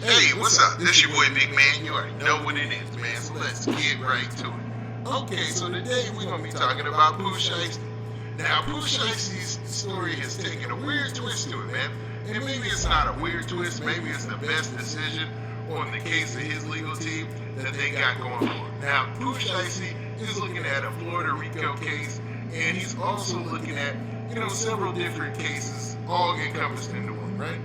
Hey, what's up? This your boy Big Man. You already know what it is, man. So let's get right to it. Okay, so today we're gonna be talking about Pooh Shiesty. Now, Pooh Shiesty's story has taken a weird twist to it, man. And maybe it's not a weird twist. Maybe it's the best decision on the case of his legal team that they got going on. Now, Pooh Shiesty is looking at a Florida RICO case, and he's also looking at, several different cases, all encompassed into one, right?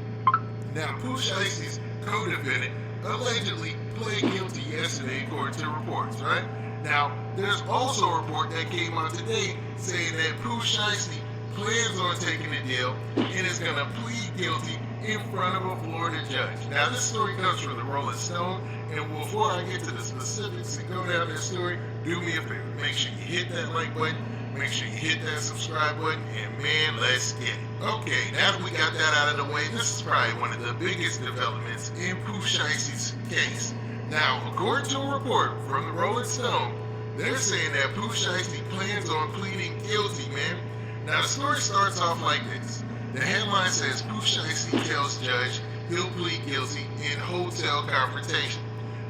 Now, Pooh Shiesty's co-defendant allegedly pled guilty yesterday according to reports, right? Now, there's also a report that came out today saying that Pooh Shiesty plans on taking a deal and is going to plead guilty in front of a Florida judge. Now, this story comes from the Rolling Stone, and before I get to the specifics and go down that story, do me a favor. Make sure you hit that like button, make sure you hit that subscribe button, and man, let's get it. Okay, now that we got that out of the way, this is probably one of the biggest developments in Pooh Shiesty's case. Now, according to a report from the Rolling Stone, they're saying that Pooh Shiesty plans on pleading guilty, man. Now, the story starts off like this. The headline says Pooh Shiesty tells judge he'll plead guilty in hotel confrontation.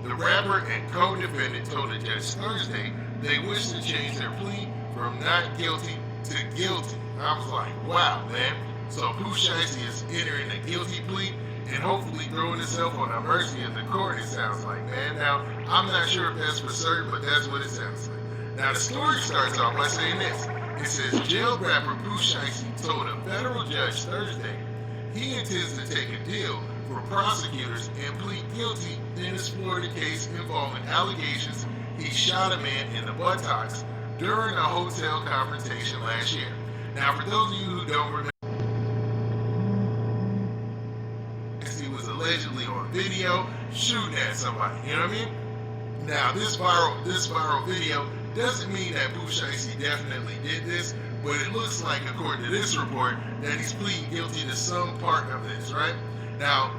The rapper and co-defendant told the judge Thursday they wish to change their plea from not guilty to guilty. I was like, wow, man. So Pooh Shiesty is entering a guilty plea and hopefully throwing himself on the mercy of the court, it sounds like, man. Now, I'm not sure if that's for certain, but that's what it sounds like. Now, the story starts off by saying this. It says, jailed rapper Pooh Shiesty told a federal judge Thursday he intends to take a deal for prosecutors and plead guilty in his Florida case involving allegations he shot a man in the buttocks during a hotel confrontation last year. Now, for those of you who don't remember, he was allegedly on video shooting at somebody, you know what I mean? Now, this viral video doesn't mean that Pooh Shiesty definitely did this, but it looks like, according to this report, that he's pleading guilty to some part of this, right? Now,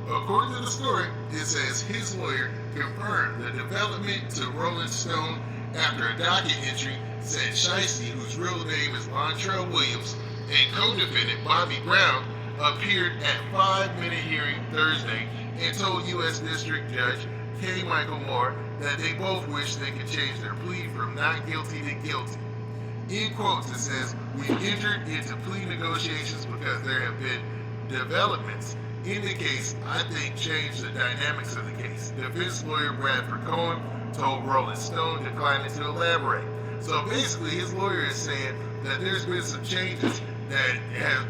according to the story, it says his lawyer confirmed the development to Rolling Stone after a docket entry said Shiesty, whose real name is Lontrell Williams, and co-defendant Bobby Brown appeared at 5-minute hearing Thursday and told U.S. District Judge K. Michael Moore that they both wish they could change their plea from not guilty to guilty. In quotes, it says, "We've entered into plea negotiations because there have been developments in the case I think changed the dynamics of the case." Defense lawyer Bradford Cohen told Rolling Stone, declining to elaborate. So basically, his lawyer is saying that there's been some changes that have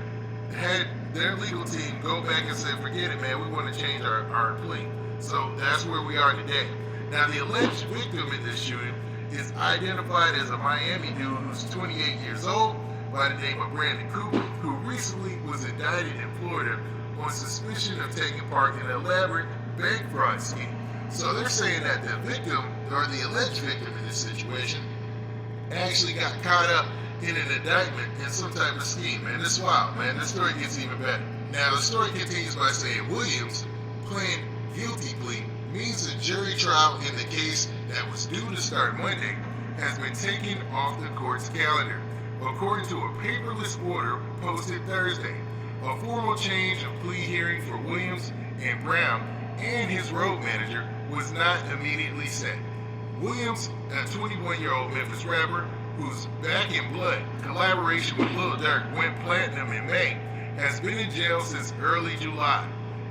had their legal team go back and say, forget it, man, we want to change our plea. So that's where we are today. Now, the alleged victim in this shooting is identified as a Miami dude who's 28 years old by the name of Brandon Cooper, who recently was indicted in Florida on suspicion of taking part in an elaborate bank fraud scheme. So they're saying that the victim, or the alleged victim in this situation, actually got caught up in an indictment in some type of scheme, man. This is wild, man. This story gets even better. Now, the story continues by saying Williams' planned guilty plea means the jury trial in the case that was due to start Monday has been taken off the court's calendar, according to a paperless order posted Thursday. A formal change of plea hearing for Williams and Brown and his road manager was not immediately set. Williams, a 21-year-old Memphis rapper whose Back in Blood collaboration with Lil Durk went platinum in May, has been in jail since early July.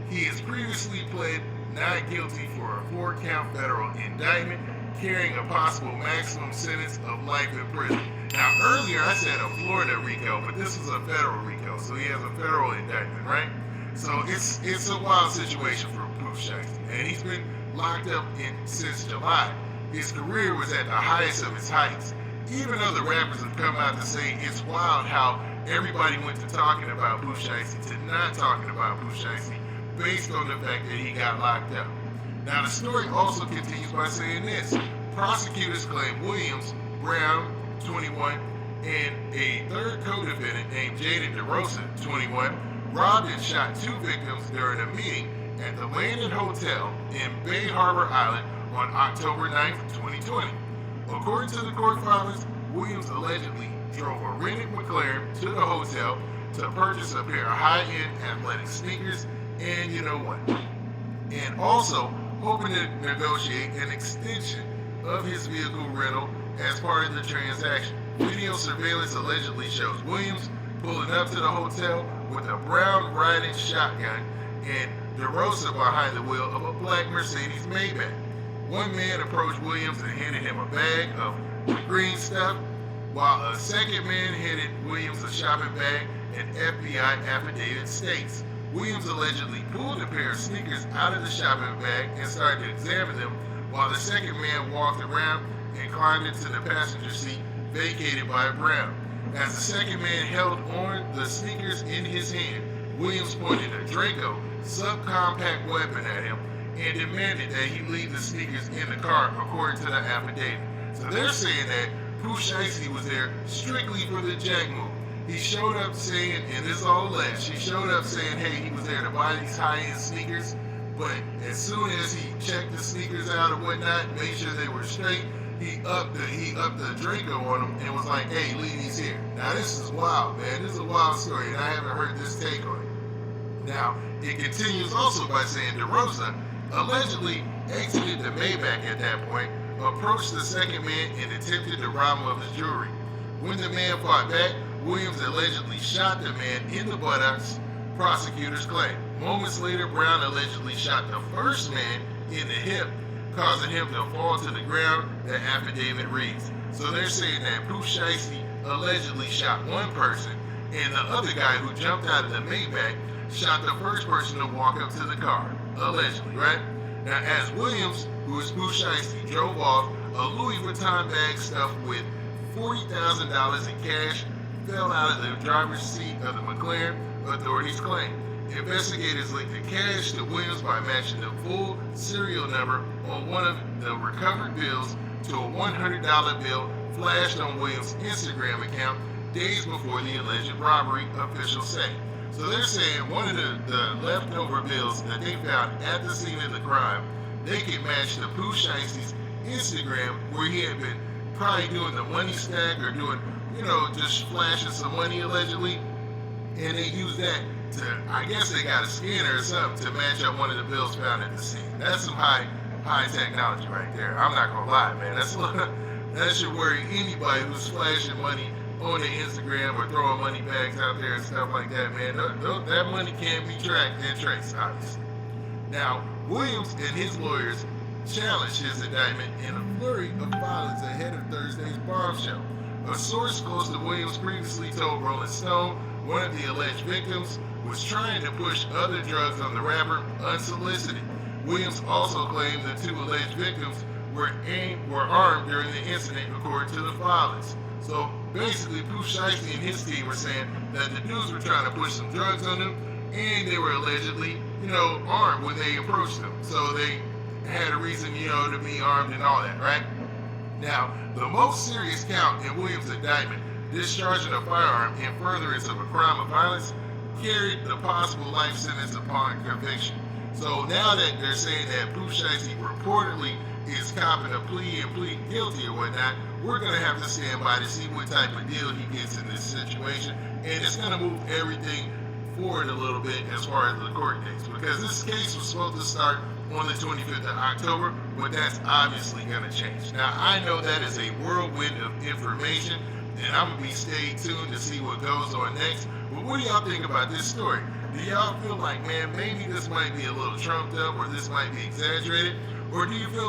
He has previously pled not guilty for a 4-count federal indictment carrying a possible maximum sentence of life in prison. Now, earlier I said a Florida RICO, but this is a federal RICO, so he has a federal indictment, right? So it's a wild situation for Pooh Shiesty, and he's been locked up since July. His career was at the highest of its heights. Even other rappers have come out to say it's wild how everybody went to talking about Pooh Shiesty to not talking about Pooh Shiesty based on the fact that he got locked up. Now, the story also continues by saying this. Prosecutors claim Williams, Brown, 21, and a third co-defendant named Jaden DeRosa, 21, robbed and shot 2 victims during a meeting at the Landon Hotel in Bay Harbor Island on October 9, 2020. According to the court filings, Williams allegedly drove a rented McLaren to the hotel to purchase a pair of high-end athletic sneakers, and you know what? and also hoping to negotiate an extension of his vehicle rental as part of the transaction. Video surveillance allegedly shows Williams pulling up to the hotel with a brown riding shotgun and DeRosa behind the wheel of a black Mercedes Maybach. One man approached Williams and handed him a bag of green stuff, while a second man handed Williams a shopping bag. An FBI affidavit states Williams allegedly pulled a pair of sneakers out of the shopping bag and started to examine them, while the second man walked around and climbed into the passenger seat vacated by Brown. As the second man held on the sneakers in his hand, Williams pointed a Draco subcompact weapon at him and demanded that he leave the sneakers in the car, according to the affidavit. So they're saying that Pooh Shiesty was there strictly for the jack move. He showed up saying, and this is all alleged, he showed up saying, hey, he was there to buy these high-end sneakers, but as soon as he checked the sneakers out or whatnot, made sure they were straight, he upped the Draco on them and was like, hey, leave these here. Now this is wild, man. This is a wild story, and I haven't heard this take on it. Now, it continues also by saying DeRosa allegedly exited the Maybach at that point, approached the second man, and attempted to rob him of his jewelry. When the man fought back, Williams allegedly shot the man in the buttocks, prosecutors claim. Moments later, Brown allegedly shot the first man in the hip, causing him to fall to the ground, the affidavit reads. So they're saying that Pooh Shiesty allegedly shot one person, and the other guy who jumped out of the Maybach shot the first person to walk up to the car, allegedly, right? Now, as Williams, who is Pooh Shiesty, drove off, a Louis Vuitton bag stuffed with $40,000 in cash fell out of the driver's seat of the McLaren, authorities claim. Investigators linked the cash to Williams by matching the full serial number on one of the recovered bills to a $100 bill flashed on Williams' Instagram account days before the alleged robbery, officials say. So they're saying one of the leftover bills that they found at the scene of the crime, they could match to Pooh Shiesty's Instagram, where he had been probably doing the money stack or doing, just flashing some money allegedly, and they used that to, I guess they got a scanner or something to match up one of the bills found at the scene. That's some high technology right there. I'm not gonna lie, man. That should worry anybody who's flashing money on the Instagram or throwing money bags out there and stuff like that, man. That money can't be tracked and traced, obviously. Now, Williams and his lawyers challenged his indictment in a flurry of violence ahead of Thursday's bombshell. A source close to Williams previously told Rolling Stone one of the alleged victims was trying to push other drugs on the rapper unsolicited. Williams also claimed the two alleged victims were armed during the incident, according to the filings. So basically, Pooh Shiesty and his team were saying that the dudes were trying to push some drugs on them, and they were allegedly, armed when they approached them. So they had a reason, to be armed and all that, right? Now, the most serious count in Williams' indictment, discharging a firearm in furtherance of a crime of violence, carried the possible life sentence upon conviction. So now that they're saying that Pooh Shiesty reportedly is copping a plea and pleading guilty or whatnot, we're going to have to stand by to see what type of deal he gets in this situation, and it's going to move everything forward a little bit as far as the court dates, because this case was supposed to start on the 25th of October, but that's obviously going to change. Now, I know that is a whirlwind of information, and I'm going to be staying tuned to see what goes on next. But what do y'all think about this story? Do y'all feel like, man, maybe this might be a little trumped up, or this might be exaggerated? Or do you feel like